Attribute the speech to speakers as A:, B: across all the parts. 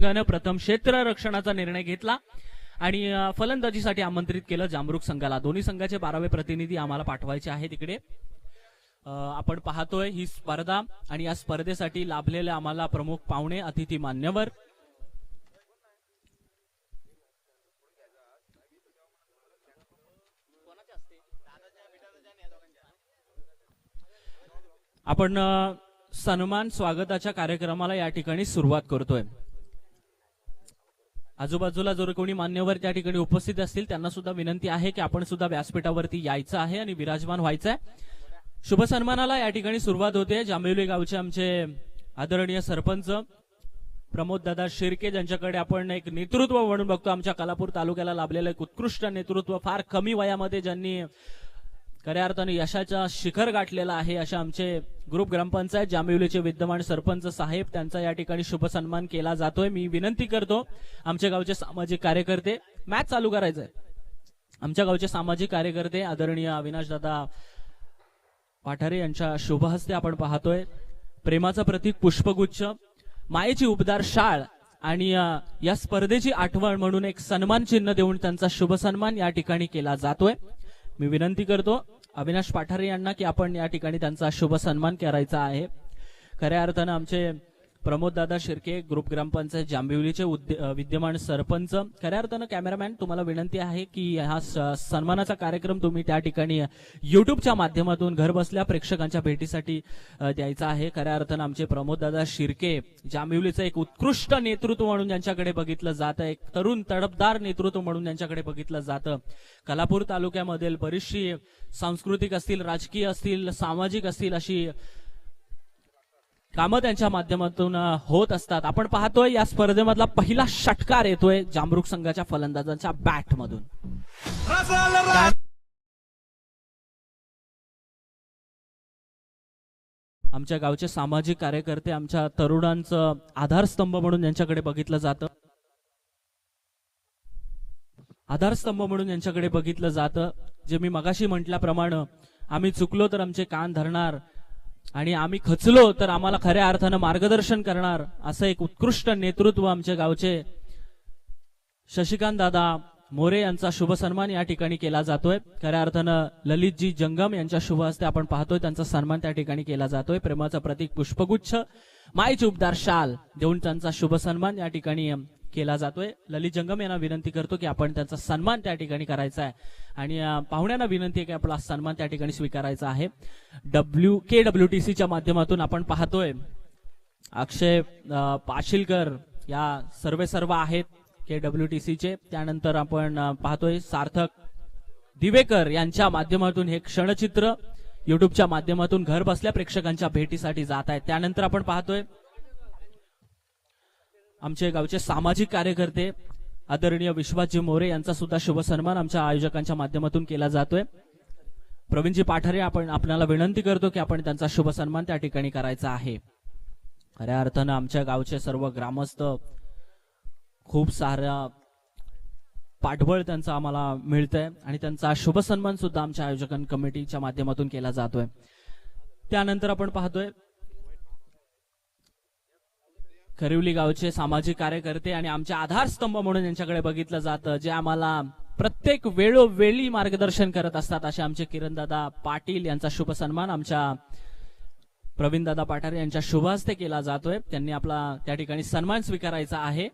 A: संघानं प्रथम क्षेत्ररक्षणाचा निर्णय घेतला आणि फलंदाजीसाठी आमंत्रित केलं जामरुक संघाला. दोन्ही संघाचे 12वे प्रतिनिधी आम्हाला पाठवायचे आहेत तिकडे. आपण पाहतोय ही स्पर्धा आणि या स्पर्धेसाठी लाभलेले आम्हाला प्रमुख पाहुणे, अतिथी मान्यवर. आपण सन्मान स्वागताच्या कार्यक्रमाला या ठिकाणी सुरुवात करतोय. आजूबाजूला जर कोणी मान्यवर त्या ठिकाणी उपस्थित असतील त्यांना सुद्धा विनंती आहे की आपण सुद्धा व्यासपीठावरती यायचं आहे आणि विराजमान व्हायचं आहे. शुभ सन्मानाला या ठिकाणी सुरुवात होते. जांभिवली गावचे आमचे आदरणीय सरपंच प्रमोद दादा शिर्के, ज्यांच्याकडे आपण एक नेतृत्व म्हणून बघतो. आमच्या कोल्हापूर तालुक्याला लाभलेलं एक उत्कृष्ट नेतृत्व, फार कमी वयामध्ये ज्यांनी खऱ्या अर्थाने यशाचा शिखर गाठलेला आहे, अशा आमचे ग्रुप ग्रामपंचायत जांभिवलीचे विद्यमान सरपंच साहेब, त्यांचा या ठिकाणी शुभ सन्मान केला जातोय. मी विनंती करतो आमच्या गावचे सामाजिक कार्यकर्ते, मॅच चालू करायचंय, आमच्या गावचे सामाजिक कार्यकर्ते आदरणीय अविनाश दादा पाठारे यांच्या शुभ हस्ते आपण पाहतोय प्रेमाचं प्रतीक पुष्पगुच्छ, मायेची उबदार शाळ आणि या स्पर्धेची आठवण म्हणून एक सन्मान चिन्ह देऊन त्यांचा शुभ सन्मान या ठिकाणी केला जातोय. मी विनंती करतो अविनाश पाठारे यांना की आपण या ठिकाणी त्यांचा शुभ सन्मान करायचा आहे. खऱ्या अर्थानं आमचे प्रमोद दादा शिर्के, ग्रुप ग्रामपंचायत जांभिवलीचे विद्यमान सरपंच. खऱ्या अर्थानं कॅमेरामॅन, तुम्हाला विनंती आहे की हा सन्मानाचा कार्यक्रम तुम्ही त्या ठिकाणी युट्यूबच्या माध्यमातून घर बसल्या प्रेक्षकांच्या भेटीसाठी द्यायचा आहे. खऱ्या अर्थानं आमचे प्रमोद दादा शिर्के जांभिवलीचं एक उत्कृष्ट नेतृत्व म्हणून ज्यांच्याकडे बघितलं जातं, एक तरुण तडफदार नेतृत्व म्हणून ज्यांच्याकडे बघितलं जातं. कोल्हापूर तालुक्यामधील बरीचशी सांस्कृतिक असतील, राजकीय असतील, सामाजिक असतील अशी कामं त्यांच्या माध्यमातून होत असतात. आपण पाहतोय या स्पर्धेमधला पहिला षटकार येतोय जामरुक संघाच्या फलंदाजांच्या बॅट मधून. आमच्या गावचे सामाजिक कार्यकर्ते, आमच्या तरुणांचं आधारस्तंभ म्हणून यांच्याकडे बघितलं जातं, आधारस्तंभ म्हणून यांच्याकडे बघितलं जातं. जे मी मगाशी म्हटल्याप्रमाणे आम्ही चुकलो तर आमचे कान धरणार आणि आम्ही खचलो तर आम्हाला खऱ्या अर्थानं मार्गदर्शन करणार, असं एक उत्कृष्ट नेतृत्व आमच्या गावचे शशिकांत दादा मोरे यांचा शुभ सन्मान या ठिकाणी केला जातोय. खऱ्या अर्थानं ललितजी जंगम यांच्या शुभ हस्ते आपण पाहतोय त्यांचा सन्मान त्या ठिकाणी केला जातोय. प्रेमाचं प्रतीक पुष्पगुच्छ, मायेची उबदार शाल देऊन त्यांचा शुभ सन्मान या ठिकाणी केला जातोय. ललित जंगम यांना विनंती करतो की आपण त्यांचा सन्मान त्या ठिकाणी करायचा आहे आणि पाहुण्यांना विनंती आहे की आपला सन्मान त्या ठिकाणी स्वीकारायचा आहे. KWTCच्या माध्यमातून आपण पाहतोय अक्षय पाशीलकर या सर्व आहेत KWTCचे. त्यानंतर आपण पाहतोय सार्थक दिवेकर यांच्या माध्यमातून हे क्षणचित्र युट्यूबच्या माध्यमातून घर बसल्या प्रेक्षकांच्या भेटीसाठी जात आहेत. त्यानंतर आपण पाहतोय आमचे गावचे सामाजिक कार्यकर्ते आदरणीय विश्वासजी मोरे यांचा सुद्धा शुभ सन्मान आमच्या आयोजकांच्या माध्यमातून केला जातोय. प्रवीणजी पाठारे, आपण आपल्याला विनंती करतो की आपण त्यांचा शुभ सन्मान त्या ठिकाणी करायचा आहे. खऱ्या अर्थानं आमच्या गावचे सर्व ग्रामस्थ, खूप सारा पाठबळ त्यांचा आम्हाला मिळतंय आणि त्यांचा शुभ सन्मान सुद्धा आमच्या आयोजकां कमिटीच्या माध्यमातून केला जातोय. त्यानंतर आपण पाहतोय खरिवली गावचे सामाजिक कार्यकर्ते आणि आमचे आधारस्तंभ म्हणून यांच्याकडे बघितलं जातं, जे आम्हाला प्रत्येक वेळोवेळी मार्गदर्शन करत असतात, असे आमचे किरणदादा पाटील यांचा शुभ सन्मान आमच्या प्रवीणदादा पाठारे यांच्या शुभ हस्ते केला जातोय. त्यांनी आपला त्या ठिकाणी सन्मान स्वीकारायचा आहे.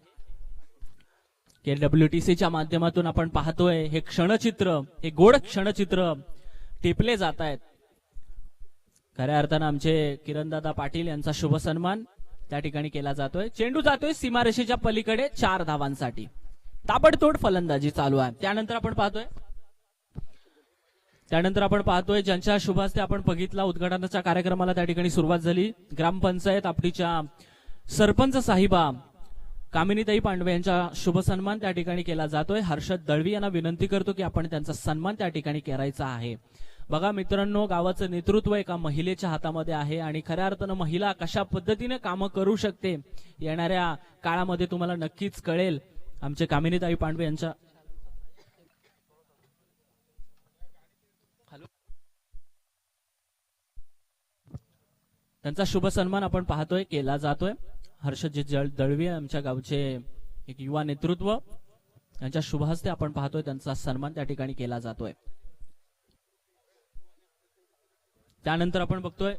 A: KWTCच्या माध्यमातून आपण पाहतोय हे क्षणचित्र, हे गोड क्षणचित्र टिपले जात आहेत. खऱ्या अर्थानं आमचे किरणदादा पाटील यांचा शुभ सन्मान त्या ठिकाणी केला जातोय. चेंडू जातोय सीमारेषेच्या पलीकडे 4 धावांसाठी. ताबडतोड फलंदाजी चालू आहे. त्यानंतर आपण पाहतोय ज्यांच्या शुभ हस्ते आपण बघितला उद्घाटनाच्या कार्यक्रमाला त्या ठिकाणी सुरुवात झाली. ग्रामपंचायत आपटीच्या सरपंच साहिबा कामिनीताई पांडवे यांचा शुभ सन्मान त्या ठिकाणी केला जातोय. हर्षद दळवी यांना विनंती करतो की आपण त्यांचा सन्मान त्या ठिकाणी करायचा आहे. बघा मित्रांनो, गावाचं नेतृत्व एका महिलेच्या हातामध्ये आहे आणि खऱ्या अर्थानं महिला कशा पद्धतीने कामं करू शकते येणाऱ्या काळामध्ये तुम्हाला नक्कीच कळेल. आमचे कामिनीताई पांडवे यांच्या त्यांचा शुभ सन्मान आपण पाहतोय केला जातोय. हर्षजी दळवी आमच्या गावचे एक युवा नेतृत्व यांच्या शुभ हस्ते आपण पाहतोय त्यांचा सन्मान त्या ठिकाणी केला जातोय। त्यानंतर आपण बघतोय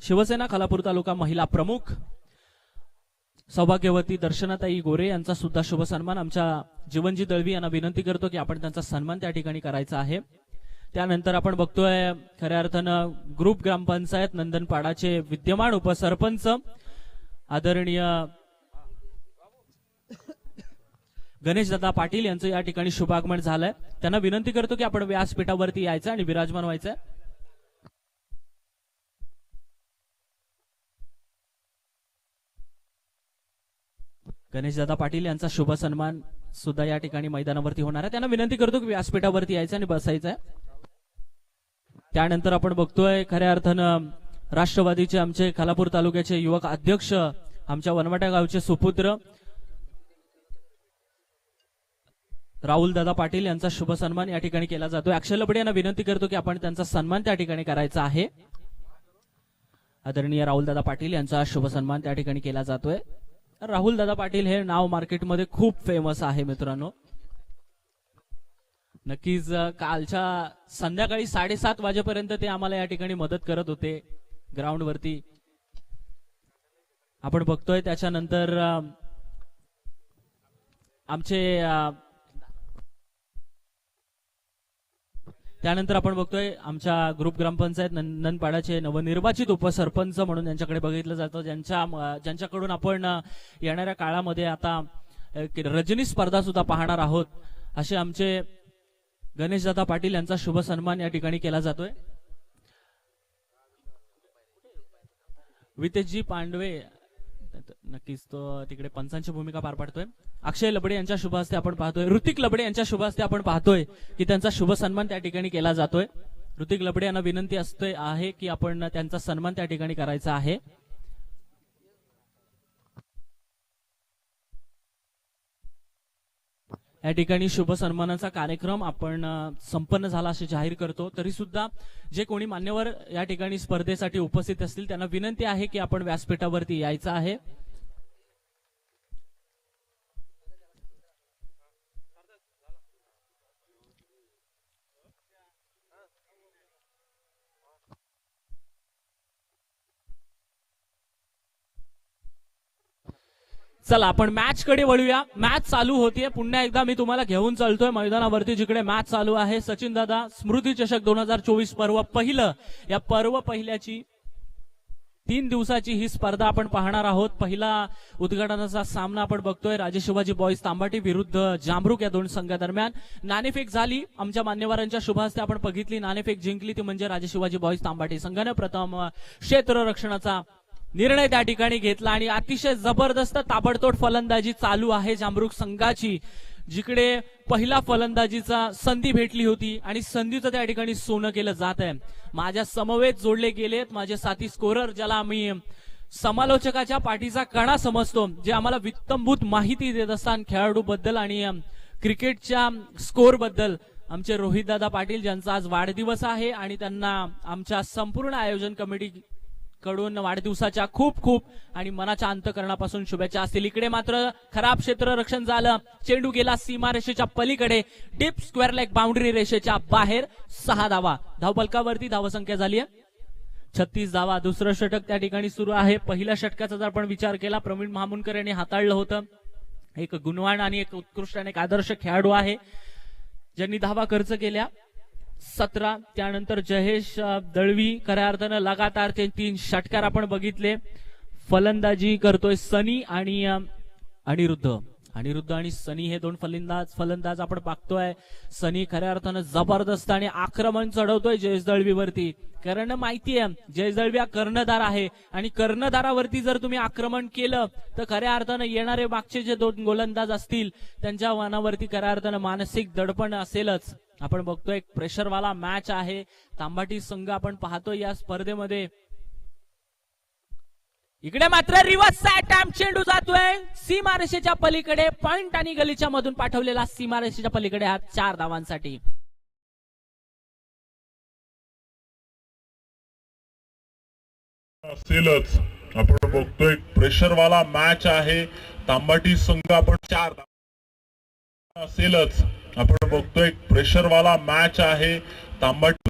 A: शिवसेना खालापूर तालुका महिला प्रमुख सौभाग्यवती दर्शनाताई गोरे यांचा सुद्धा शुभ सन्मान आमच्या जीवनजी दळवी यांना विनंती करतो की आपण त्यांचा सन्मान त्या ठिकाणी करायचा आहे। त्यानंतर आपण बघतोय खऱ्या अर्थानं ग्रुप ग्रामपंचायत नंदनपाडाचे विद्यमान उपसरपंच आदरणीय गणेशदादा पाटील यांचं या ठिकाणी शुभागमन झालंय। त्यांना विनंती करतो की आपण व्यासपीठावरती यायचं आणि विराजमान व्हायचंय। गणेशदादा पाटील यांचा शुभ सन्मान सुद्धा या ठिकाणी मैदानावरती होणार आहे। त्यांना विनंती करतो की व्यासपीठावरती यायचं आणि बसायचं आहे। त्यानंतर आपण बघतोय खऱ्या अर्थानं राष्ट्रवादीचे आमचे खालापूर तालुक्याचे युवक अध्यक्ष आमच्या वनवाटा गावचे सुपुत्र राहुल दादा पाटील यांचा शुभ सन्मान या ठिकाणी केला जातोय। अक्षय लबडे यांना विनंती करतो की आपण त्यांचा सन्मान त्या ठिकाणी करायचा आहे। आदरणीय राहुल दादा पाटील यांचा शुभ सन्मान त्या ठिकाणी केला जातोय। राहुल दादा पाटील हे नाव मार्केटमध्ये खूप फेमस आहे मित्रांनो। नक्कीच कालच्या संध्याकाळी 7:30 वाजेपर्यंत ते आम्हाला या ठिकाणी मदत करत होते ग्राउंड वरती आपण बघतोय। त्याच्यानंतर आपण बघतोय आमच्या ग्रुप ग्रामपंचायत नंदनपाडाचे नवनिर्वाचित उपसरपंच म्हणून त्यांच्याकडे बघितलं जातं, ज्यांच्याकडून आपण येणाऱ्या काळामध्ये आता रजनी स्पर्धा सुद्धा पाहणार आहोत। असे आमचे गणेशदादा पाटील यांचा शुभ सन्मान या ठिकाणी केला जातोय। वितेशजी पांडवे नक्कीच तो तिकडे पंचांची भूमिका पार पाडतोय। अक्षय लबडे यांच्या शुभ हस्ते आपण पाहतोय, ऋतिक लबडे यांच्या शुभ हस्ते आपण पाहतोय की त्यांचा शुभ सन्मान त्या ठिकाणी केला जातोय। ऋतिक लबडे यांना विनंती असते आहे की आपण त्यांचा सन्मान त्या ठिकाणी करायचा आहे। या ठिकाणी शुभ सन्मानाचा कार्यक्रम आपण संपन्न झाला असे जाहीर करतो। तरी सुद्धा जे कोणी मान्यवर या ठिकाणी स्पर्धेसाठी उपस्थित असतील त्यांना विनंती आहे की आपण व्यासपीठावरती यायचं आहे। चला आपण मॅच कडे वळूया। मॅच चालू होतीये, पुन्हा एकदा मी तुम्हाला घेऊन चालतोय मैदानावरती जिकडे मॅच चालू आहे। सचिन दादा स्मृती चषक 2024 पर्व पहिलं, या पर्व पहिल्याची 3 दिवसाची ही स्पर्धा आपण पाहणार आहोत। पहिला उद्घाटनाचा सामना आपण बघतोय राजे शिवाजी बॉईज तांबाटी विरुद्ध जामरुक या दोन संघादरम्यान। नाणेफेक झाली, आमच्या मान्यवरांच्या शुभ हस्ते आपण बघितली, नाणेफेक जिंकली ती म्हणजे राजे शिवाजी बॉईज तांबाटी संघाने प्रथम क्षेत्ररक्षणाचा निर्णय त्या ठिकाणी घेतला आणि अतिशय जबरदस्त ताबडतोड फलंदाजी चालू आहे जामरुक संघाची, जिकडे पहिला फलंदाजीचा संधी भेटली होती आणि संधीचं त्या ठिकाणी सोनं केलं जात आहे। माझ्या समवेत जोडले गेलेत माझे साथी स्कोरर, ज्याला आम्ही समालोचकाच्या पाठीचा कणा समजतो, जे आम्हाला वित्तंभूत माहिती देत असतात खेळाडू बद्दल आणि क्रिकेटच्या स्कोर बद्दल। आमचे रोहितदादा पाटील ज्यांचा आज वाढदिवस आहे आणि त्यांना आमच्या संपूर्ण आयोजन कमिटी कडून वाढदिवसाच्या खूप खूप आणि मनाच्या अंतकरणापासून शुभेच्छा असतील। इकडे मात्र खराब क्षेत्ररक्षण झालं, चेंडू गेला सीमारेषेच्या पलीकडे, डीप स्क्वेअर लेग बाउंड्री रेषेच्या बाहेर। 6 धावा, धावफलकावरती धावसंख्या झाली आहे 36 धावा। दुसरं षटक त्या ठिकाणी सुरू आहे। पहिल्या षटकाचा जर आपण विचार केला, प्रवीण महामुनकर यांनी हाताळलं होतं। एक गुणवान आणि एक उत्कृष्ट आणि एक आदर्श खेळाडू आहे ज्यांनी धावा खर्च केल्या 17। त्यानंतर जयेश दळवी खऱ्या अर्थानं लगातार ते 3 षटकार आपण बघितले। फलंदाजी करतोय सनी आणि अनिरुद्ध आणि सनी हे दोन फलंदाज आपण पाहतोय। सनी खऱ्या अर्थानं जबरदस्त आणि आक्रमण चढवतोय जयेश दळवीवरती, कारण माहितीये जयेश दळवी हा कर्णधार आहे आणि कर्णधारावरती जर तुम्ही आक्रमण केलं तर खऱ्या अर्थानं येणारे मागचे जे 2 गोलंदाज असतील त्यांच्या मनावरती खऱ्या अर्थानं मानसिक दडपण असेलच। आपण बघतोय एक प्रेशरवाला मॅच आहे। तांबाटी संघ आपण पाहतोय या स्पर्धेमध्ये, इकडे मात्र रिव्हर्स अटॅम्प्ट, चेंडू जातोय सीमारेषेच्या पलीकडे, पॉइंट आणि गलीच्या मधून पाठवलेला सीमारेषेच्या पलीकडे हा 4 धावांसाठी।
B: असेलच. आपण बघतोय प्रेशरवाला मॅच आहे. तांबाटी संघ आपण 4 असेलच. आपण बघतोय प्रेशरवाला मॅच आहे. तांबाटी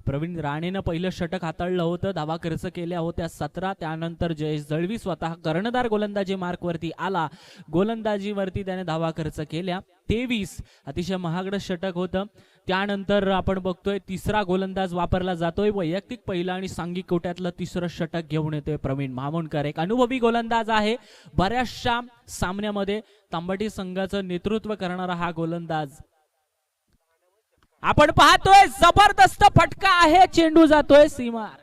A: प्रवीण राणेनं पहिलं षटक हाताळलं होतं. धावा खर्च केल्या होत्या 17. त्यानंतर जयेश दळवी स्वतः कर्णधार गोलंदाजी मार्कवरती आला. गोलंदाजीवरती त्याने धावा खर्च केल्या 23. अतिशय महागड षटक होतं. त्यानंतर आपण बघतोय तिसरा गोलंदाज वापरला जातोय. वैयक्तिक पहिला आणि सांघिक कोट्यातलं तिसरं षटक घेऊन येतोय प्रवीण मामुणकर. एक अनुभवी गोलंदाज आहे. बऱ्याचशा सामन्यामध्ये तांबाटी संघाचं नेतृत्व करणारा हा गोलंदाज आपण पाहतोय. जबरदस्त फटका आहे. चेंडू जातोय सीमार.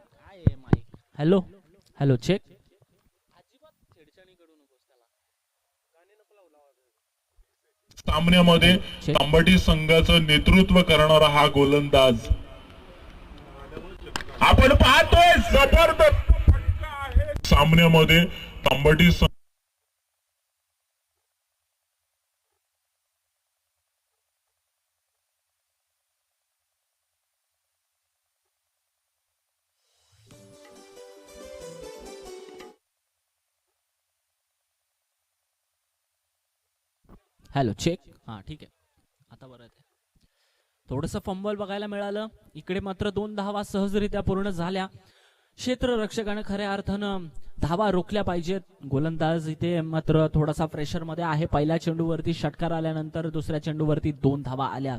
A: Hello hello check.
B: सामन्यामध्ये तांबाटी संघाचं नेतृत्व करणारा हा गोलंदाज आपण पाहतोय. जबरदस्त फटका आहे. सामन्यामध्ये तांबाटी
A: हॅलो चेक. हा ठीक आहे आता बरं आहे. थोडंसं फंबल बघायला मिळालं. इकडे मात्र 2 धावा सहजरित्या पूर्ण झाल्या. क्षेत्ररक्षकाने खऱ्या अर्थानं धावा रोखल्या पाहिजेत. गोलंदाज इथे मात्र थोडासा प्रेशर मध्ये आहे. पहिल्या चेंडूवरती षटकार आल्यानंतर दुसऱ्या चेंडूवरती 2 धावा आल्या.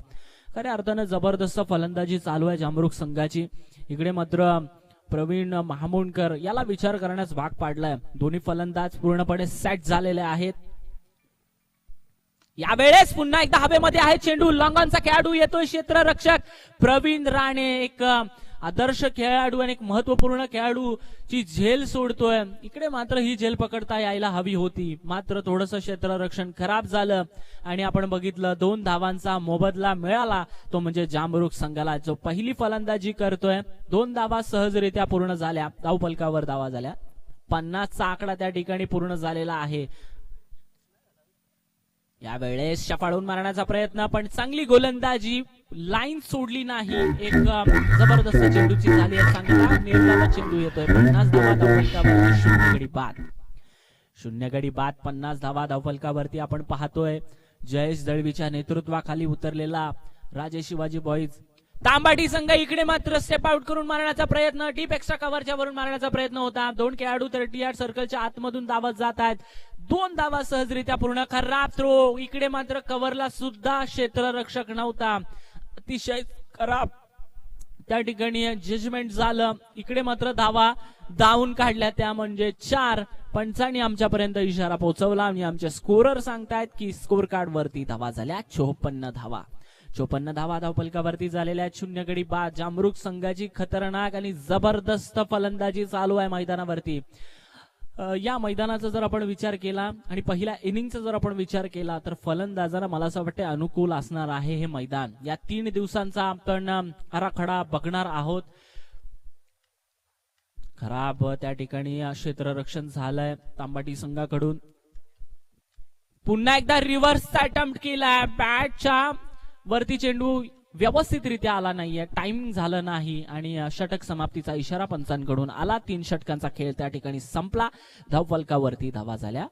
A: खऱ्या अर्थानं जबरदस्त फलंदाजी चालू आहे जामरुख संघाची. इकडे मात्र प्रवीण महामुणकर याला विचार करण्यास भाग पाडलाय. दोन्ही फलंदाज पूर्णपणे सेट झालेले आहेत. यावेळेस पुन्हा एकदा हवेमध्ये आहे चेंडू. लॉंगॉनचा खेळाडू येतोय. क्षेत्ररक्षक प्रवीण राणे एक आदर्श खेळाडू आणि एक महत्वपूर्ण खेळाडूची झेल सोडतोय. इकडे मात्र ही झेल पकडता यायला हवी होती. मात्र थोडंसं क्षेत्ररक्षण खराब झालं आणि आपण बघितलं 2 धावांचा मोबदला मिळाला. तो म्हणजे जामरुख संघाला जो पहिली फलंदाजी करतोय. 2 धावा सहजरित्या पूर्ण झाल्या. धावफलकावर धावा झाल्या. 50चा आकडा त्या ठिकाणी पूर्ण झालेला आहे. यावेळेस शफाळून मारण्याचा प्रयत्न पण चांगली गोलंदाजी. लाईन सोडली नाही. एक जबरदस्त चेंडूची झाली आहे. चांगला निर्धार चेंडू येतोय. 50 धावा धावफलकावरती. 0 गडी बाद. 0 गडी बाद. 50 धावा धावफलकावरती आपण पाहतोय. जयेश दळवीच्या नेतृत्वाखाली उतरलेला राजे शिवाजी बॉईज तांबाटी संघ इकडे मात्र स्टेप आउट करून मारण्याचा प्रयत्न. डीप एक्स्ट्रा कव्हरच्या वरून मारण्याचा प्रयत्न होता. 2 खेळाडू 30 यार्ड सर्कलच्या आतमधून धावत जात आहेत. 2 धावा सहजरित्या पूर्ण. खराब थ्रो. इकडे मात्र कव्हरला सुद्धा क्षेत्ररक्षक नव्हता. अतिशय खराब त्या ठिकाणी जजमेंट झालं. इकडे मात्र धावा धावून काढल्या त्या म्हणजे 4. पंचांनी आमच्यापर्यंत इशारा पोहोचवला आणि आमचे स्कोरर सांगतायत की स्कोर कार्ड वरती धावा झाल्या 54 धावा. 54 धावा धावफलकावरती झालेल्या 0 गडी बाद. जामरुख संघाची खतरनाक आणि जबरदस्त फलंदाजी चालू आहे मैदानावरती. या मैदानाचा जर आपण विचार केला आणि पहिल्या इनिंगचा जर आपण विचार केला तर फलंदाजांना मला असं वाटतं अनुकूल असणार आहे हे मैदान. या 3 दिवसांचा आपण आराखडा बघणार आहोत. खराब त्या ठिकाणी क्षेत्ररक्षण झालंय तांबाटी संघाकडून. पुन्हा एकदा रिव्हर्सचा अटेम्प्ट केलाय. बॅटच्या वरती चेंडू व्यवस्थितरित्या आला नाहीये. टाइमिंग झालं नाही आणि षटक समाप्तीचा इशारा पंचांकडून आला. 3 षटकांचा खेळ त्या ठिकाणी संपला. धावफलकावरती धावा झाल्या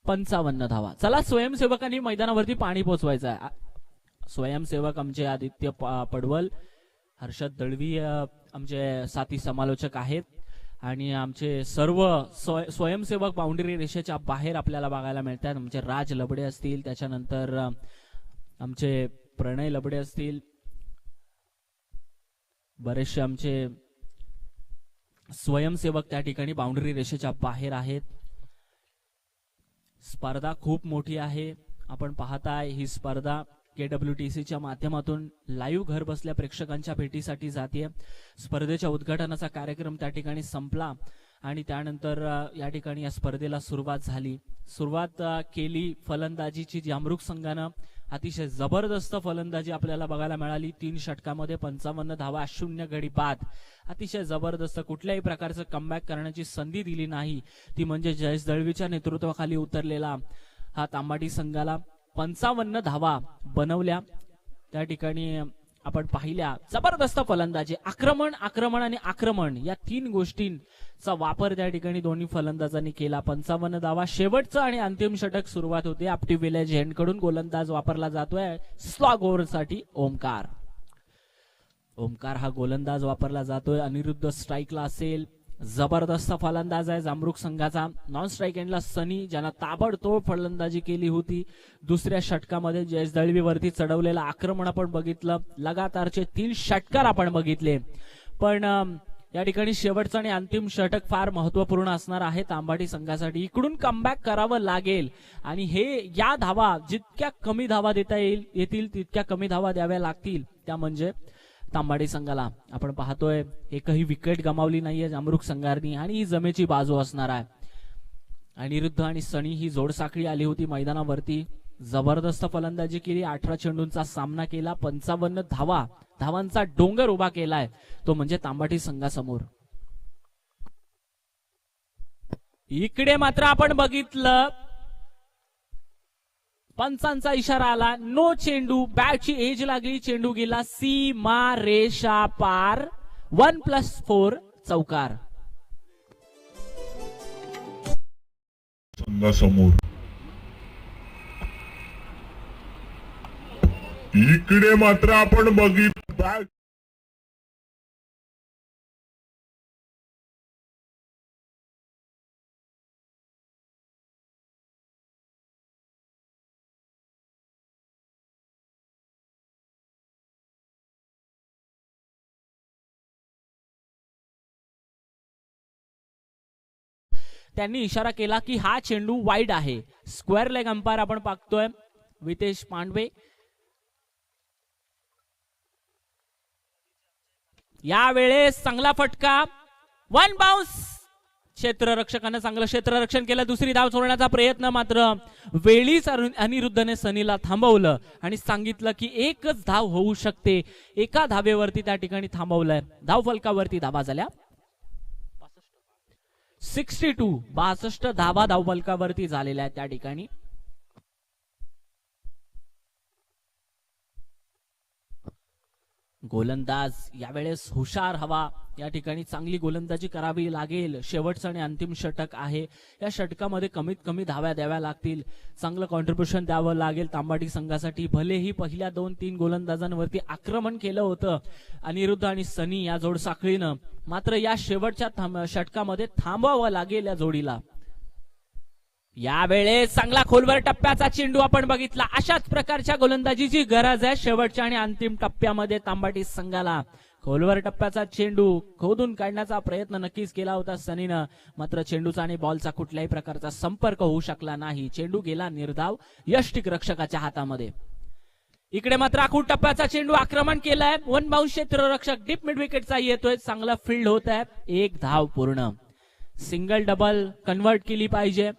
A: 55 धावा. चला स्वयंसेवकांनी मैदानावरती पाणी पोचवायचं आहे. स्वयंसेवक आमचे आदित्य पडवल, हर्षद दळवी आमचे साथी समालोचक आहेत आणि आमचे सर्व स्वयंसेवक बाउंड्री रेषेच्या बाहेर आपल्याला बघायला मिळतात. आमचे राज लबडे असतील, त्याच्यानंतर आमचे प्रणय लबडे असतील, बरेचसे आमचे स्वयंसेवक त्या ठिकाणी बाउंड्री रेषेच्या बाहेर आहेत. स्पर्धा खूप मोठी आहे. आपण पाहताय ही स्पर्धा KWTCच्या माध्यमातून लाईव्ह घर बसल्या प्रेक्षकांच्या भेटीसाठी जाते. स्पर्धेच्या उद्घाटनाचा कार्यक्रम त्या ठिकाणी संपला आणि त्यानंतर या ठिकाणी या स्पर्धेला सुरुवात झाली. सुरुवात केली फलंदाजीची. जामरुख संघानं अतिशय जबरदस्त फलंदाजी आपल्याला बघायला मिळाली. 3 षटकामध्ये 55 धावा, 0 गडी बाद. अतिशय जबरदस्त. कुठल्याही प्रकारचं कमबॅक करण्याची संधी दिली नाही. ती म्हणजे जयेश दळवीच्या नेतृत्वाखाली उतरलेला हा तांबाटी संघाला 55 धावा बनवल्या. त्या ठिकाणी आपण पाहिल्या जबरदस्त फलंदाजी. आक्रमण आक्रमण आणि आक्रमण या 3 गोष्टींचा वापर त्या ठिकाणी दोन्ही फलंदाजांनी केला. 55 धावा. शेवटचं आणि अंतिम षटक सुरुवात होते. आपटी विलेज एंडकडून गोलंदाज वापरला जातोय स्लॉग ओव्हरसाठी ओमकार. ओमकार हा गोलंदाज वापरला जातोय. अनिरुद्ध स्ट्राईकला असेल. जबरदस्त फलंदाज आहे जामरुख संघाचा. नॉन स्ट्राईक एंडला सनी, ज्यांना ताबडतोब फलंदाजी केली होती. दुसऱ्या षटकामध्ये जयेश दळवीवरती चढवलेलं आक्रमण आपण बघितलं. लगातारचे 3 षटकार आपण बघितले. पण या ठिकाणी शेवटचं आणि अंतिम षटक फार महत्वपूर्ण असणार आहे तांबाटी संघासाठी. इकडून कमबॅक करावं लागेल आणि या धावा जितक्या कमी धावा देता येतील तितक्या कमी धावा द्याव्या लागतील. त्या म्हणजे तांबाटी संघाला. आपण पाहतोय एकही विकेट गमावली नाहीये जामरुख संघाने आणि ही जमेची बाजू असणार आहे. अनिरुद्ध आणि सनी ही जोडसाखळी आली होती मैदानावरती. जबरदस्त फलंदाजी केली. 18 चेंडूंचा सामना केला. 55 धावांचा डोंगर उभा केलाय तो म्हणजे तांबाटी संघासमोर. इकडे मात्र आपण बघितलं पंचांचा इशारा आला. नो चेंडू. बॅटची एज लागली. चेंडू गेला सीमा रेषा पार. 1+4 चौकार.
B: संघासमोर इकडे मात्र आपण बघितलं बॅट
A: त्यांनी इशारा केला की हा चेंडू वाईड आहे. स्क्वेअर लेग अंपायर आपण पाहतोय वितेश पांडवे. यावेळेस चांगला फटका. 1 बाउन्स. क्षेत्ररक्षकानं चांगलं क्षेत्ररक्षण केलं. दुसरी धाव सोडण्याचा प्रयत्न मात्र वेळीच अनिरुद्धने सनीला थांबवलं आणि सांगितलं की एकच धाव होऊ शकते. एका धावेवरती त्या ठिकाणी थांबवलंय. धाव फलकावरती धावा झाल्या 62 धावा धावफलकावरती झालेल्या आहेत त्या ठिकाणी. गोलंदाज यावेळेस हुशार हवा. या ठिकाणी चांगली गोलंदाजी करावी लागेल. शेवटचं आणि अंतिम षटक आहे. या षटकामध्ये कमीत कमी धाव्या द्याव्या लागतील. चांगलं कॉन्ट्रीब्युशन द्यावं लागेल तांबाटी संघासाठी. भलेही पहिल्या 2-3 गोलंदाजांवरती आक्रमण केलं होतं अनिरुद्ध आणि सनी या जोडसाखळीनं, मात्र या शेवटच्या षटकामध्ये थांबवावं लागेल या जोडीला. यावेळेस चांगला खोलवर टप्प्याचा चेंडू आपण बघितला. अशाच प्रकारच्या गोलंदाजीची गरज आहे शेवटच्या आणि अंतिम टप्प्यामध्ये तांबाटी संघाला. खोलवर टप्प्याचा चेंडू खोदून काढण्याचा प्रयत्न नक्कीच केला होता सनीनं, मात्र चेंडूचा आणि बॉलचा कुठल्याही प्रकारचा संपर्क होऊ शकला नाही. चेंडू गेला निर्धाव यष्टिक रक्षकाच्या हातामध्ये. इकडे मात्र आखूड टप्प्याचा चेंडू आक्रमण केलाय. 1 बाउन्स. क्षेत्ररक्षक डीप मिड विकेटचा येतोय. चांगला फील्ड होत आहे. 1 धाव पूर्ण. सिंगल डबल कन्व्हर्ट केली पाहिजे.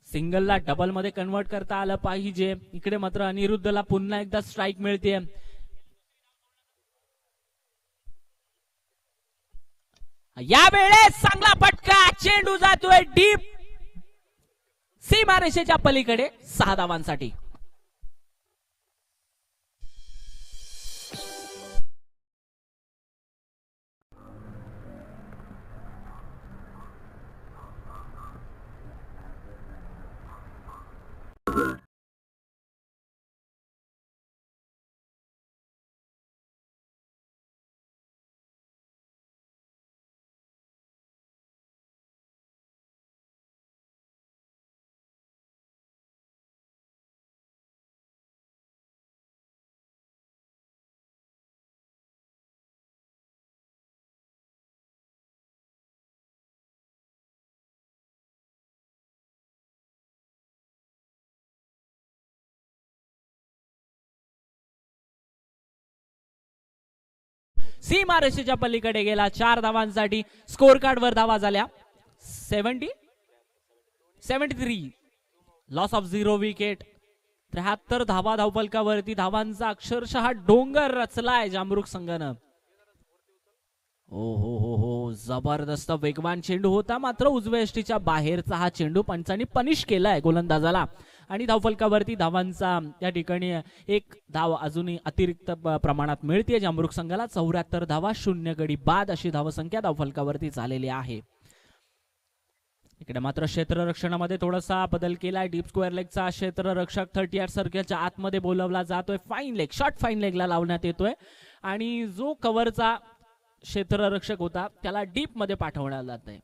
A: सिंगलला डबल मध्ये कन्व्हर्ट करता आलं पाहिजे. इकडे मात्र अनिरुद्धला पुन्हा एकदा स्ट्राईक मिळते. यावेळेस चांगला फटका. चेंडू जातोय डीप सीमारेषेच्या पलीकडे 6 धावांसाठी. सीमारेषेच्या पलीकडे गेला 4 धावांसाठी. स्कोर कार्डवर धावा झाल्या 73. Loss of 0 wicket. 73 धावा धावफलकावरती. धावांचा अक्षरशः डोंगर रचलाय जामरुक संघानं. हो जबरदस्त वेगवान चेंडू होता, मात्र उजव्या यष्टीच्या बाहेरचा हा चेंडू पंचांनी पनिश केलाय गोलंदाजाला आणि धावफलकावरती धावांचा या ठिकाणी 1 धाव अजूनही अतिरिक्त प्रमाणात मिळते जामरुक संघाला. 74 धावा 0 गडी बाद अशी धावसंख्या धावफलकावरती झालेली आहे. इकडे मात्र क्षेत्ररक्षणामध्ये थोडासा बदल केलाय. डीप स्क्वेअर लेगचा क्षेत्ररक्षक 38 सर्कलच्या आतमध्ये बोलवला जातोय. फाईन लेग शॉर्ट फाईन लेगला लावण्यात येतोय आणि जो कव्हरचा क्षेत्ररक्षक होता त्याला डीप मध्ये पाठवण्यात जात आहे.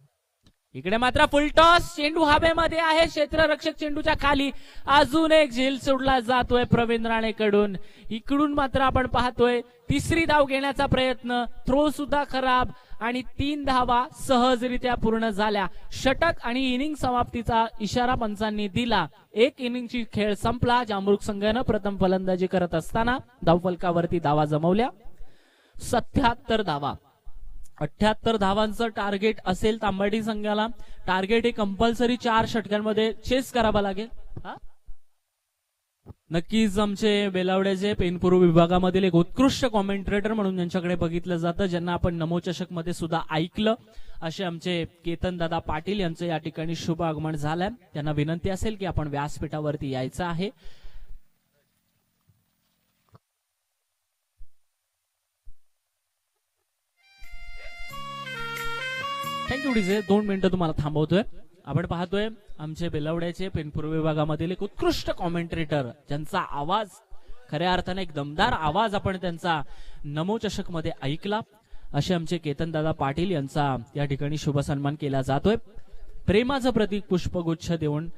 A: इकडे मात्र फुल टॉस. चेंडू हवेमध्ये आहे. क्षेत्ररक्षक चेंडूच्या खाली. अजून एक झेल सोडला जातोय प्रवीण राणेकडून. इकडून मात्र आपण पाहतोय 3री धाव घेण्याचा प्रयत्न. थ्रो सुद्धा खराब आणि 3 धावा सहजरित्या पूर्ण झाल्या. षटक आणि इनिंग समाप्तीचा इशारा पंचांनी दिला. 1 इनिंगची खेळ संपला. जामरुक संघानं प्रथम फलंदाजी करत असताना धावफलकावरती धावा जमवल्या 77 धावा. 78 धावांचं टार्गेट असेल तांबाटी संघाला. टार्गेट हे कंपल्सरी 4 षटकांमध्ये चेस करावा लागेल. नक्कीच आमचे बेलावड्याचे पेनपूर्व विभागामधील एक उत्कृष्ट कॉमेंट्रेटर म्हणून ज्यांच्याकडे बघितलं जातं, ज्यांना आपण नमो चषक मध्ये सुद्धा ऐकलं, असे आमचे केतन दादा पाटील यांचं या ठिकाणी शुभ आगमन झालंय. त्यांना विनंती असेल की आपण व्यासपीठावरती यायचं आहे. Thank you DJ. 2 मिनिटं तुम्हाला थांबवतोय. आपण पाहतोय आमचे बेलावड्याचे पेनपूर्व विभागामधील एक उत्कृष्ट कॉमेंट्रेटर, ज्यांचा आवाज खऱ्या अर्थाने एक दमदार आवाज आपण त्यांचा नमो चषक मध्ये ऐकला, असे आमचे केतन दादा पाटील यांचा या ठिकाणी शुभ सन्मान केला जातोय. प्रेमाचं प्रतीक पुष्पगुच्छ देऊन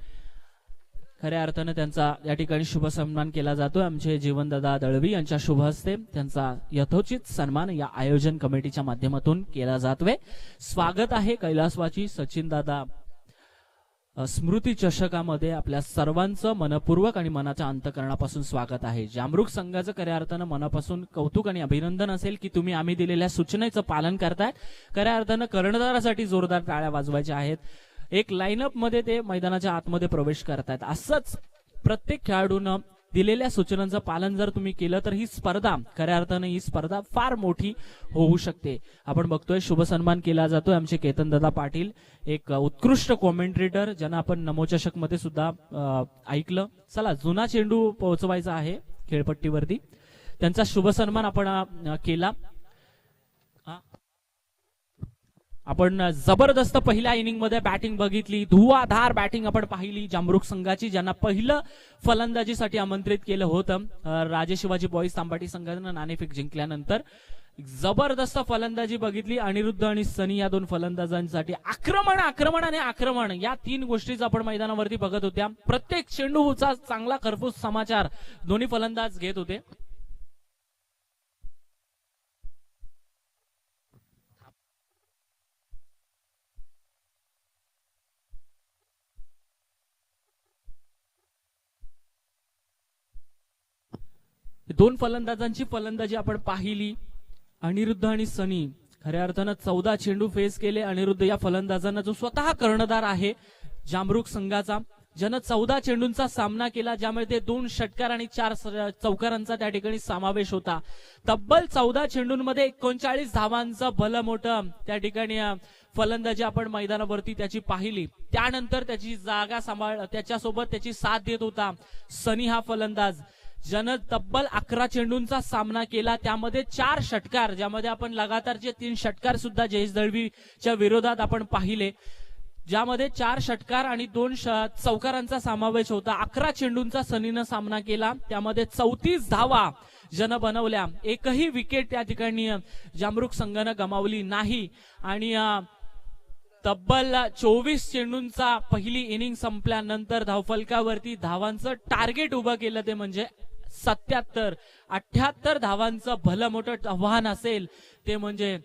A: खऱ्या अर्थाने त्यांचा या ठिकाणी शुभ सन्मान केला जातोय. आमचे जीवनदादा दळवी यांच्या शुभ हस्ते त्यांचा यथोचित सन्मान या आयोजन कमिटीच्या माध्यमातून केला जातोय. स्वागत आहे कैलासवाची सचिन दादा स्मृती चषकामध्ये. आपल्या सर्वांचं मनपूर्वक आणि मनाच्या अंतकरणापासून स्वागत आहे. जामरुक संघाचं खऱ्या अर्थानं मनापासून कौतुक आणि अभिनंदन असेल की तुम्ही आम्ही दिलेल्या सूचनेचं पालन करताय. खऱ्या अर्थानं कर्णधारासाठी जोरदार टाळ्या वाजवायच्या आहेत. एक लाईनअप मध्ये ते मैदानाच्या आतमध्ये प्रवेश करतायत. असंच प्रत्येक खेळाडूनं दिलेल्या सूचनांचं पालन जर तुम्ही केलं तर ही स्पर्धा खऱ्या अर्थानं ही स्पर्धा फार मोठी होऊ शकते. आपण बघतोय शुभ सन्मान केला जातोय. आमचे केतन दादा पाटील एक उत्कृष्ट कॉमेंट्रेटर, ज्यांना आपण नमो चषक मध्ये सुद्धा ऐकलं. चला, जुना चेंडू पोहोचवायचा आहे खेळपट्टीवरती. त्यांचा शुभ सन्मान आपण केला. आपण जबरदस्त पहिल्या इनिंग मध्ये बॅटिंग बघितली. धुवाधार बॅटिंग आपण पाहिली जामरुक संघाची, ज्यांना पहिलं फलंदाजीसाठी आमंत्रित केलं होतं. राजे शिवाजी बॉईज तांबाटी संघानं नाणेफेक जिंकल्यानंतर जबरदस्त फलंदाजी बघितली. अनिरुद्ध आणि सनी या 2 फलंदाजांसाठी आक्रमण आणि आक्रमण या 3 गोष्टीच आपण मैदानावरती बघत होत्या. प्रत्येक चेंडूचा चांगला खरपूस समाचार दोन्ही फलंदाज घेत होते. दोन फलंदाजांची फलंदाजी आपण पाहिली. अनिरुद्ध आणि सनी खऱ्या अर्थानं 14 चेंडू फेस केले. अनिरुद्ध या फलंदाजांना जो स्वतः कर्णधार आहे जामरुक संघाचा, ज्यानं 14 चेंडूंचा सामना केला, ज्यामध्ये 2 षटकार आणि 4 चौकारांचा त्या ठिकाणी समावेश होता. तब्बल 14 चेंडूंमध्ये 39 धावांचं भलं मोठं त्या ठिकाणी फलंदाजी आपण मैदानावरती त्याची पाहिली. त्यानंतर त्याची जागा त्याच्यासोबत त्याची साथ देत होता सनी हा फलंदाज, ज्यानं तब्बल 11 चेंडूंचा सामना केला. त्यामध्ये 4 षटकार, ज्यामध्ये आपण लगातारचे 3 षटकार सुद्धा जयेश दळवीच्या विरोधात आपण पाहिले, ज्यामध्ये 4 षटकार आणि 2 चौकारांचा समावेश होता. 11 चेंडूंचा सनीनं सामना केला. त्यामध्ये 34 धावा ज्यानं बनवल्या. एकही विकेट त्या ठिकाणी जामरुक संघानं गमावली नाही आणि तब्बल 24 चेंडूंचा पहिली इनिंग संपल्यानंतर धावफलकावरती धावांचं टार्गेट उभं केलं, ते म्हणजे 77. 78 धावांचं भलं मोठं आव्हान असेल ते म्हणजे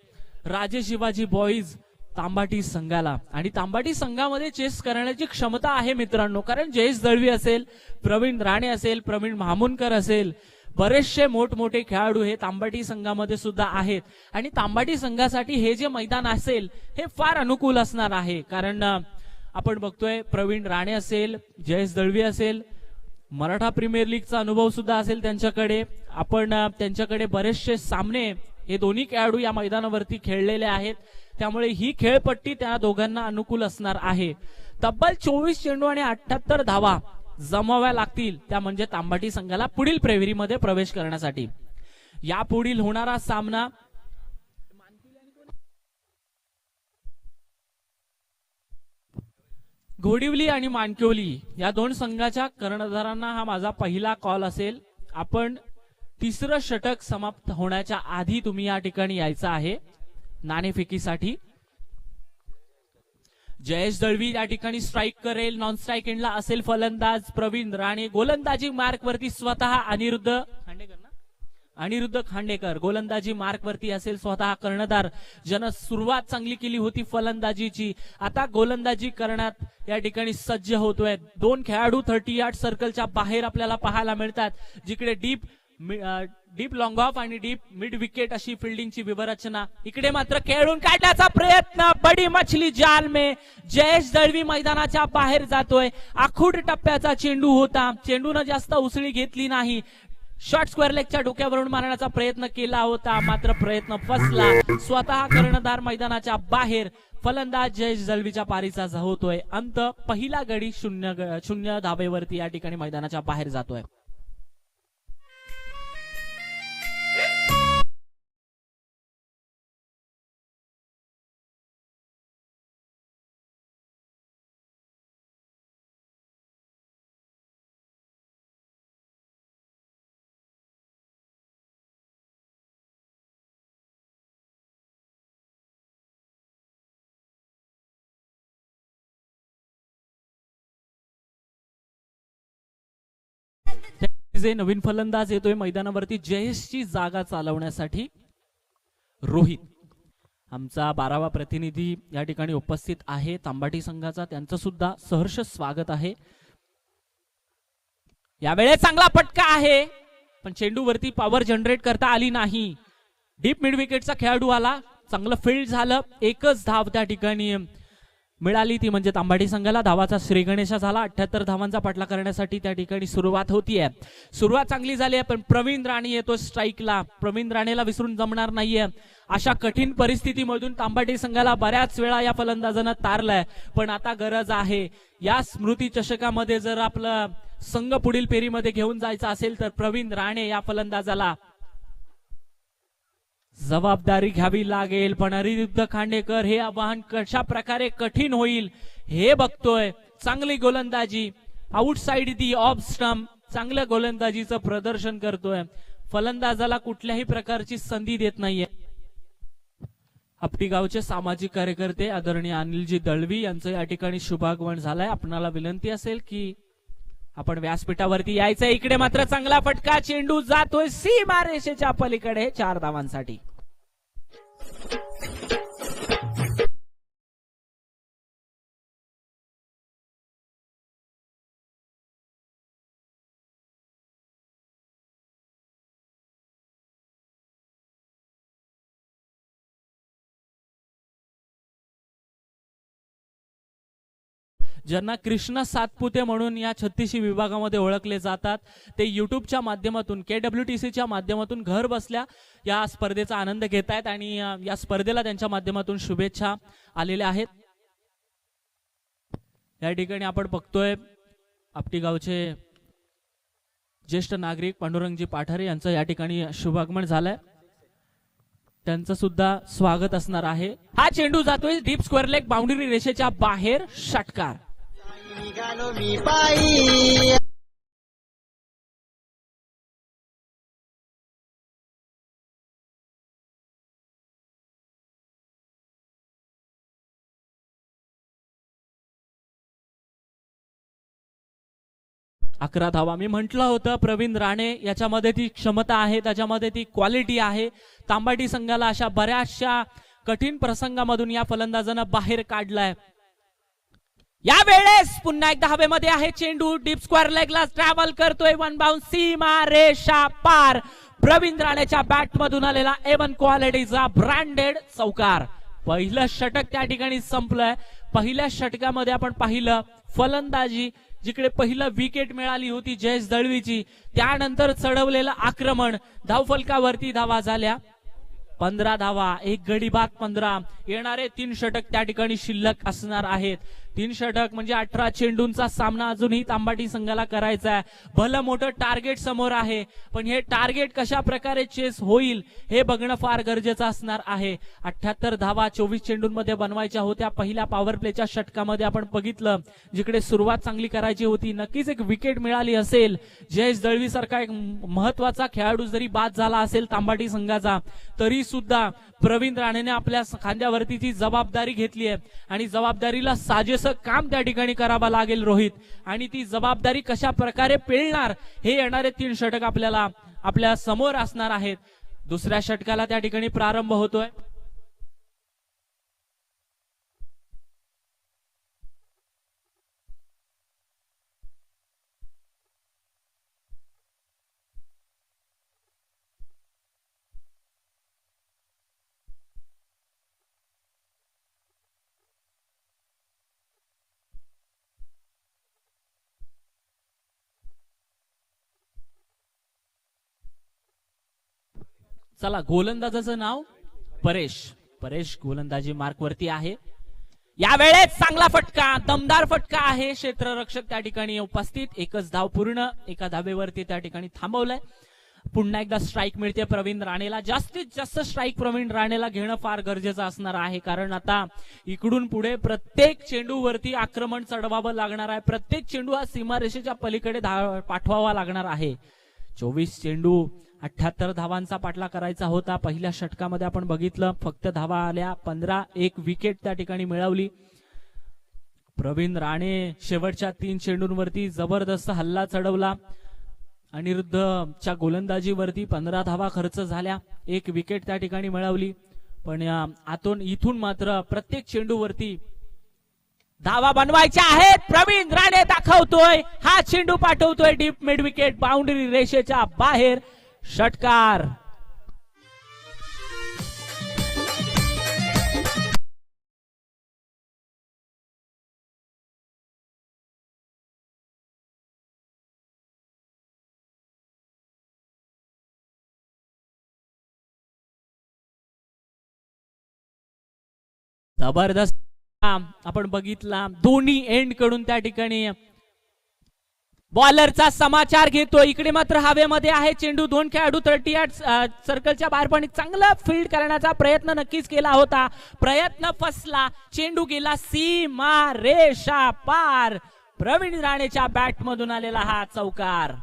A: राजे शिवाजी बॉईज तांबाटी संघाला. आणि तांबाटी संघामध्ये चेस करण्याची क्षमता आहे मित्रांनो, कारण जयेश दळवी असेल, प्रवीण राणे असेल, प्रवीण महामुनकर असेल, बरेचसे मोठमोठे खेळाडू हे तांबाटी संघामध्ये सुद्धा आहेत आणि तांबाटी संघासाठी हे जे मैदान असेल हे फार अनुकूल असणार आहे. कारण आपण बघतोय प्रवीण राणे असेल, जयेश दळवी असेल, मराठा प्रीमियर लीगचा अनुभव सुद्धा असेल त्यांच्याकडे. आपण त्यांच्याकडे बरेचसे सामने हे दोन्ही खेळाडू या मैदानावरती खेळलेले आहेत, त्यामुळे ही खेळपट्टी त्या दोघांना अनुकूल असणार आहे. तब्बल 24 चेंडू आणि 78 धावा जमाव्या लागतील, त्या म्हणजे तांबाटी संघाला पुढील प्रेव्हरीमध्ये प्रवेश करण्यासाठी. यापुढील होणारा सामना घोडिवली आणि मानकिवली या दोन संघाच्या कर्णधारांना हा माझा पहिला कॉल असेल. आपण तिसरं षटक समाप्त होण्याच्या आधी तुम्ही या ठिकाणी यायचं आहे नाणेफेकीसाठी. जयेश दळवी या ठिकाणी स्ट्राईक करेल. नॉन स्ट्राईक एंडला असेल फलंदाज प्रवीण राणे. गोलंदाजी मार्कवरती स्वतः अनिरुद्ध खांडेकर गोलंदाजी मार्कवरती असेल स्वतः कर्णधार, ज्यानं सुरुवात चांगली केली होती फलंदाजीची, आता गोलंदाजी करण्यात या ठिकाणी सज्ज होतोय. दोन खेळाडू 30 यार्ड सर्कलच्या बाहेर आपल्याला पाहायला मिळतात, जिकडे डीप लॉंग ऑफ आणि डीप मिड विकेट अशी फिल्डिंगची विवरचना. इकडे मात्र खेळून काढण्याचा प्रयत्न, बडी मछली जाल में. जयेश दळवी मैदानाच्या बाहेर जातोय. आखूड टप्प्याचा चेंडू होता, चेंडूनं जास्त उसळी घेतली नाही. शॉर्ट स्क्वेअर लेगच्या डोक्यावरून मारण्याचा प्रयत्न केला होता, मात्र प्रयत्न फसला. स्वतः कर्णधार मैदानाच्या बाहेर. फलंदाज जयेश दळवीच्या पारीचा होतोय अंत. पहिला गडी 0 धाबेवरती या ठिकाणी मैदानाच्या बाहेर जातोय. जे नवीन फलंदाज येतोय मैदानावरती जयेशची जागा चालवण्यासाठी रोहित, आमचा 12वा प्रतिनिधी या ठिकाणी उपस्थित आहे तांबाटी संघाचा. त्यांचं सुद्धा सहर्ष स्वागत आहे. यावेळेस चांगला फटका आहे, पण चेंडूवरती पॉवर जनरेट करता आली नाही. डीप मिड विकेटचा खेळाडू आला, चांगलं फील्ड झालं. एकच धाव त्या ठिकाणी मिळाली, ती म्हणजे तांबाटी संघाला. धावाचा श्रीगणेशा झाला. 78 धावांचा पाठला करण्यासाठी त्या ठिकाणी सुरुवात होतीये. सुरुवात चांगली झाली आहे, पण प्रवीण राणे येतो स्ट्राईकला. प्रवीण राणेला विसरून जमणार नाहीये. अशा कठीण परिस्थितीमधून तांबाटी संघाला बऱ्याच वेळा या फलंदाजानं तारलंय, पण आता गरज आहे या स्मृती चषकामध्ये जर आपलं संघ पुढील फेरीमध्ये घेऊन जायचं असेल तर प्रवीण राणे या फलंदाजाला जबाबदारी घ्यावी लागेल. पण अनिरुद्ध खांडेकर हे आव्हान कशा प्रकारे कठीण होईल हे बघतोय. चांगली गोलंदाजी, आउटसाइड दी ऑफ स्टंप, चांगल्या गोलंदाजीचं प्रदर्शन करतोय. फलंदाजाला कुठल्याही प्रकारची संधी देत नाहीये. आपटी गावचे सामाजिक कार्यकर्ते आदरणीय अनिलजी दळवी यांचं या ठिकाणी शुभागमन झालंय. आपणाला विनंती असेल की आपण व्यासपीठावरती यायचंय. इकडे मात्र चांगला फटका, चेंडू जातोय सीमारेषेच्या पलीकडे 4 धावांसाठी. ज्यांना कृष्ण सातपुते म्हणून या 36 विभागामध्ये ओळखले जातात, ते युट्यूबच्या माध्यमातून KWTCच्या माध्यमातून घर बसल्या या स्पर्धेचा आनंद घेत आहेत आणि या स्पर्धेला त्यांच्या माध्यमातून शुभेच्छा आलेल्या आहेत. या ठिकाणी आपण बघतोय आपटी गावचे ज्येष्ठ नागरिक पांडुरंगजी पाठारे यांचं या ठिकाणी शुभागमन झालंय. त्यांचं सुद्धा स्वागत असणार आहे. हा चेंडू जातोय डीप स्क्वेअर लेग बाउंड्री रेषेच्या बाहेर. षटकार. अकरा धावा. मी म्हटलं होतं प्रवीण राणे याच्यामध्ये ती क्षमता आहे, त्याच्यामध्ये ती क्वालिटी आहे. तांबाटी संघाला अशा बऱ्याचशा कठीण प्रसंगामधून या फलंदाजानं बाहेर काढलाय. या वेळेस पुन्हा एकदा हवेमध्ये आहे चेंडू, डीप स्क्वेअर लेगला ट्रॅव्हल करतोय, वन बाउंस, सीमा रेषा पार. प्रवीण राणेच्या बॅट मधून आलेला A1 क्वालिटीचा ब्रँडेड चौकार. पहिलं षटक त्या ठिकाणी संपलंय. पहिल्या षटकामध्ये आपण पाहिलं फलंदाजी, जिकडे पहिलं विकेट मिळाली होती जयेश दळवीची, त्यानंतर चढवलेलं आक्रमण, धावफलकावरती धावा झाल्या 15 धावा, एक गडी बाद 15. येणारे 3 षटक त्या ठिकाणी शिल्लक असणार आहेत. 3 षटक म्हणजे 18 चेंडूंचा सामना अजूनही तांबाटी संघाला करायचा आहे. भलं मोठं टार्गेट समोर आहे, पण हे टार्गेट कशा प्रकारे चेस होईल हे बघणं फार गरजेचं असणार आहे. 78 धावा 24 चेंडूंमध्ये बनवायच्या होत्या. पहिल्या पॉवर प्लेच्या षटकामध्ये आपण बघितलं, जिकडे सुरुवात चांगली करायची होती, नक्कीच एक विकेट मिळाली असेल. जयेश दळवी सारखा एक महत्वाचा खेळाडू जरी बाद झाला असेल तांबाटी संघाचा, तरी सुद्धा प्रवीण राणेने आपल्या खांद्यावरती ती जबाबदारी घेतली आहे आणि जबाबदारीला साजेसं काम त्या ठिकाणी करावं लागेल रोहित. आणि ती जबाबदारी कशा प्रकारे पेलणार हे येणारे 3 षटक आपल्याला आपल्या समोर असणार आहेत. दुसऱ्या षटकाला त्या ठिकाणी प्रारंभ होतोय. चला, गोलंदाजाचं नाव परेश गोलंदाजी मार्क वरती आहे. यावेळेस चांगला फटका, दमदार फटका आहे. क्षेत्ररक्षक त्या ठिकाणी उपस्थित. एकच धाव पूर्ण, एका धावेवरती त्या ठिकाणी थांबवलंय. पुन्हा एकदा स्ट्राईक मिळते प्रवीण राणेला. जास्तीत जास्त स्ट्राईक प्रवीण राणेला घेणं फार गरजेचं असणार आहे, कारण आता इकडून पुढे प्रत्येक चेंडूवरती आक्रमण चढवावं लागणार आहे. प्रत्येक चेंडू हा सीमारेषेच्या पलीकडे पाठवावा लागणार आहे. 24 चेंडू 78 धावांचा पाठला करायचा होता. पहिल्या षटकामध्ये आपण बघितलं, फक्त धावा आल्या 15, एक विकेट त्या ठिकाणी मिळवली. प्रवीण राणे शेवटच्या 3 चेंडूंवरती जबरदस्त हल्ला चढवला. अनिरुद्धच्या गोलंदाजीवरती 15 धावा खर्च झाल्या, एक विकेट त्या ठिकाणी मिळवली. पण इथून मात्र प्रत्येक चेंडूवरती धावा बनवायच्या आहेत. प्रवीण राणे दाखवतोय, हा चेंडू पाठवतोय डीप मिड विकेट, बाउंड्री रेषेच्या बाहेर. षटकार. जबरदस्त आपण बघितला. दोन्ही एंड कडून त्या ठिकाणी बॉलरचा समाचार घेतो. इकडे मात्र हवेमध्ये आहे चेंडू. 2 खेळाडू 38 सर्कलच्या बाहेर, पण चांगला फील्ड करण्याचा प्रयत्न नक्कीच केला होता. प्रयत्न फसला, चेंडू गेला सीमा रेषा पार. प्रवीण राणेच्या बॅट मधून आलेला हा चौकार.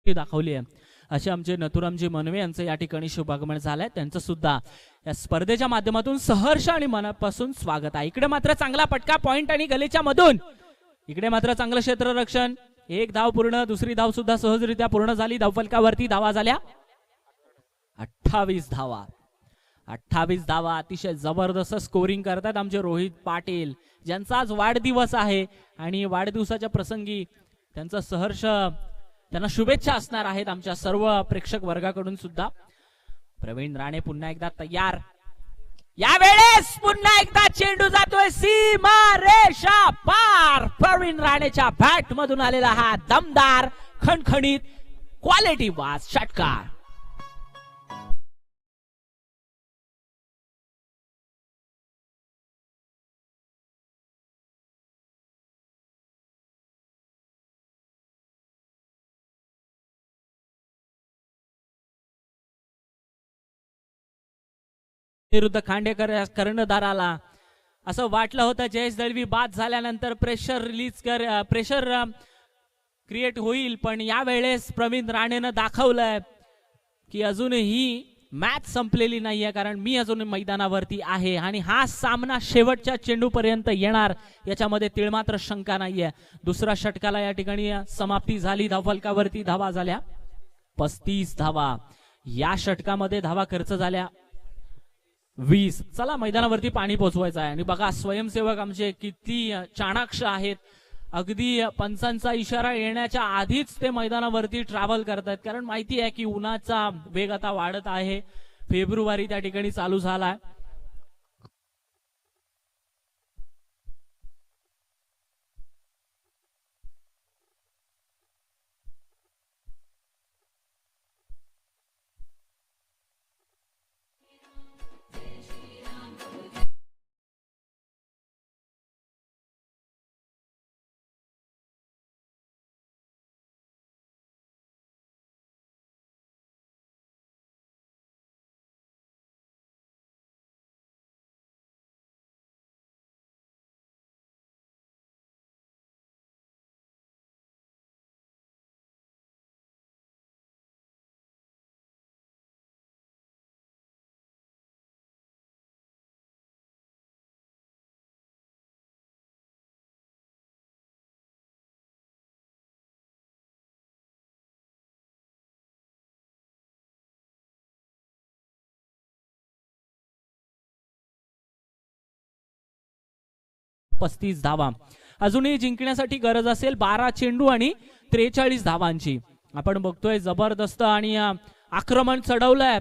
A: दाखवली आहे असे आमचे नथुरामजी मनवे यांचं या ठिकाणी शुभागमन झालंय. त्यांचं सुद्धा या स्पर्धेच्या माध्यमातून सहर्ष आणि मनापासून स्वागत आहे. इकडे मात्र चांगला पटका पॉइंट आणि गलीच्या मधून. इकडे मात्र चांगलं क्षेत्ररक्षण. एक धाव पूर्ण, दुसरी धाव सुद्धा सहजरित्या पूर्ण झाली. धावफलकावरती धावा झाल्या 28 धावा. 28 धावा. अतिशय जबरदस्त स्कोरिंग करतात आमचे रोहित पाटील, ज्यांचा आज वाढदिवस आहे आणि वाढदिवसाच्या प्रसंगी त्यांचा सहर्ष, त्यांना शुभेच्छा असणार आहेत आमच्या सर्व प्रेक्षक वर्गाकडून सुद्धा. प्रवीण राणे पुन्हा एकदा तयार. यावेळेस पुन्हा एकदा चेंडू जातोय सीमा रेषा पार. प्रवीण राणेच्या बॅट मधून आलेला हा दमदार खणखणीत क्वालिटी वाज षटकार. विरुद्ध खांडेकर कर्णधाराला असं वाटलं होतं जयेश दळवी बाद झाल्यानंतर प्रेशर क्रिएट होईल, पण यावेळेस प्रवीण राणेनं दाखवलंय की अजूनही मॅच संपलेली नाहीये, कारण मी अजून मैदानावरती आहे आणि हा सामना शेवटच्या चेंडूपर्यंत येणार याच्यामध्ये तिळमात्र शंका नाहीये. दुसऱ्या षटकाला या ठिकाणी समाप्ती झाली. धावफलकावरती धावा झाल्या 35 धावा. या षटकामध्ये धावा खर्च झाल्या 20. चला मैदानावरती पाणी पोहोचवायचं आहे. आणि बघा स्वयंसेवक आमचे किती चाणाक्ष आहेत. अगदी पंचांचा इशारा येण्याच्या आधीच ते मैदानावरती ट्रॅव्हल करतात, कारण माहिती आहे की उन्हाचा वेग आता वाढत आहे. फेब्रुवारी त्या ठिकाणी चालू झालाय. धावा अजूनही जिंकण्यासाठी गरज असेल 12 चेंडू आणि 43 धावांची. आपण बघतोय जबरदस्त आणि आक्रमण चढवलंय.